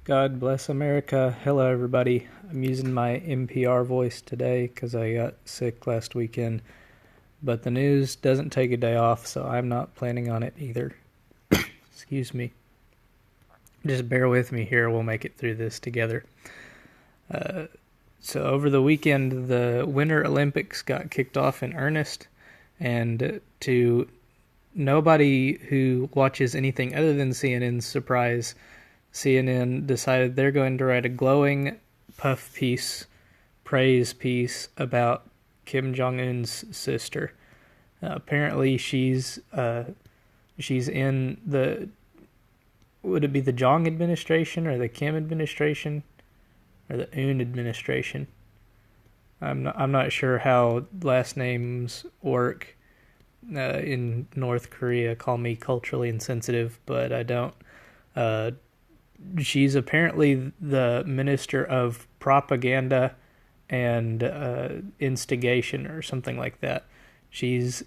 God bless America. Hello, everybody. I'm using my NPR voice today because I got sick last weekend, but the news doesn't take a day off, so I'm not planning on it either. Excuse me. Just bear with me here. We'll make it through this together. So over the weekend, the Winter Olympics got kicked off in earnest, and to nobody who watches anything other than CNN's surprise, CNN decided they're going to write a glowing praise piece about Kim Jong-un's sister. Apparently, she's in the, would it be the Jong administration or the Kim administration or the Un administration? I'm not sure how last names work in North Korea. Call me culturally insensitive, but I don't. She's apparently the Minister of Propaganda and Instigation or something like that. She's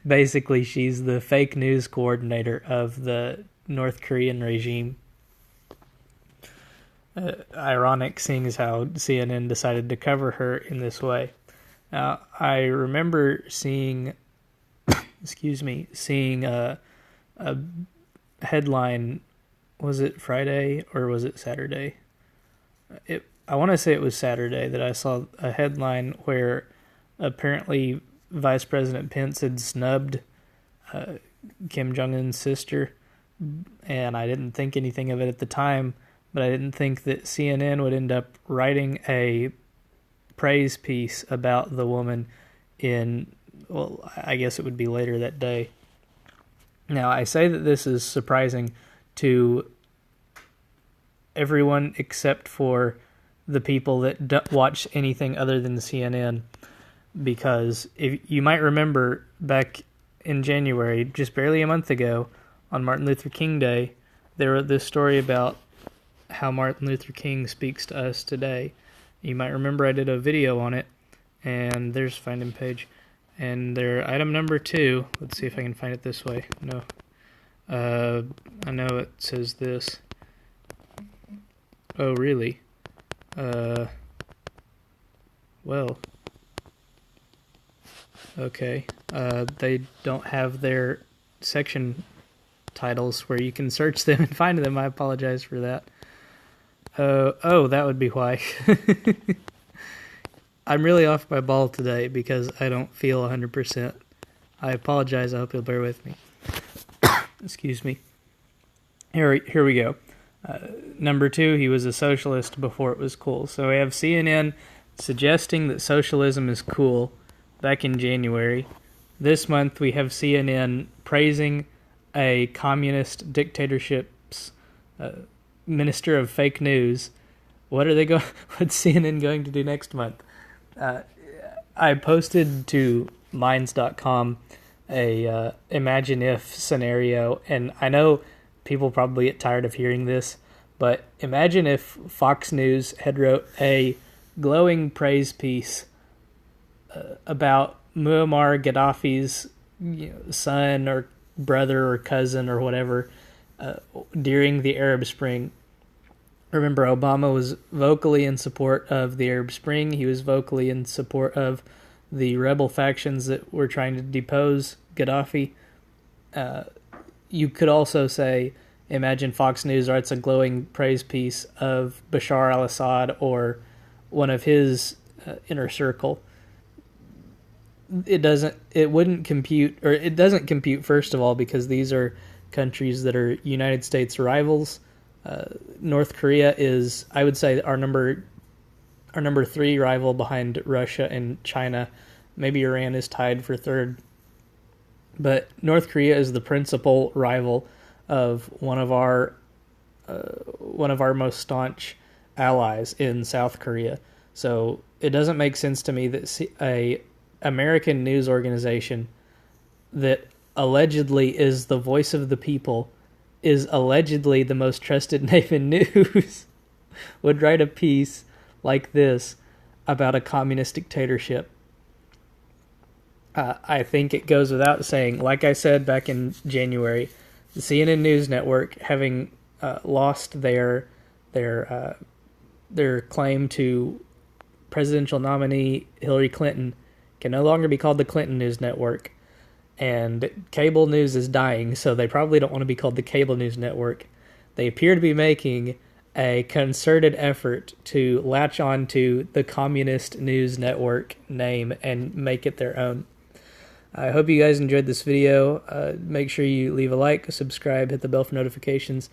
basically she's the fake news coordinator of the North Korean regime. Ironic, seeing as how CNN decided to cover her in this way. Now, I remember seeing a headline. Was it Friday or was it Saturday? I want to say it was Saturday that I saw a headline where apparently Vice President Pence had snubbed Kim Jong-un's sister, and I didn't think anything of it at the time, but I didn't think that CNN would end up writing a praise piece about the woman I guess it would be later that day. Now, I say that this is surprising to everyone except for the people that don't watch anything other than CNN, because if you might remember back in January, just barely a month ago, on Martin Luther King Day, there was this story about how Martin Luther King speaks to us today. You might remember I did a video on it, and there's Find Him page, and their item number 2, let's see if I can find it this way. No. I know it says this. Oh, really? Well. Okay. They don't have their section titles where you can search them and find them. I apologize for that. That would be why. I'm really off my ball today because I don't feel 100%. I apologize. I hope you'll bear with me. Excuse me. Here we go. Number 2, he was a socialist before it was cool. So we have CNN suggesting that socialism is cool back in January. This month we have CNN praising a communist dictatorship's minister of fake news. What's CNN going to do next month? I posted to minds.com a imagine if scenario, and I know people probably get tired of hearing this, but imagine if Fox News had wrote a glowing praise piece about Muammar Gaddafi's son or brother or cousin or whatever during the Arab Spring. Remember, Obama was vocally in support of the Arab Spring. He was vocally in support of the rebel factions that were trying to depose Gaddafi. You could also say, imagine Fox News writes a glowing praise piece of Bashar al-Assad or one of his inner circle. It doesn't compute, first of all, because these are countries that are United States rivals. North Korea is, I would say, our number 3 rival behind Russia and China. Maybe Iran is tied for third. But North Korea is the principal rival of one of our most staunch allies in South Korea. So it doesn't make sense to me that a American news organization that allegedly is the voice of the people, is allegedly the most trusted name in news, would write a piece like this about a communist dictatorship. I think it goes without saying, like I said back in January, the CNN News Network, having lost their their claim to presidential nominee Hillary Clinton can no longer be called the Clinton News Network. And cable news is dying, so they probably don't want to be called the Cable News Network. They appear to be making a concerted effort to latch on to the Communist News Network name and make it their own. I hope you guys enjoyed this video. Make sure you leave a like, subscribe, hit the bell for notifications.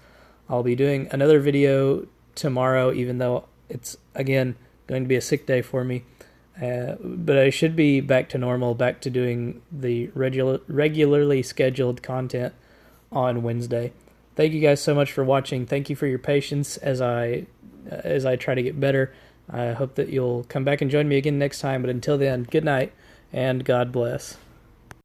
I'll be doing another video tomorrow, even though it's, again, going to be a sick day for me. But I should be back to normal, back to doing the regularly scheduled content on Wednesday. Thank you guys so much for watching. Thank you for your patience as I try to get better. I hope that you'll come back and join me again next time. But until then, good night and God bless.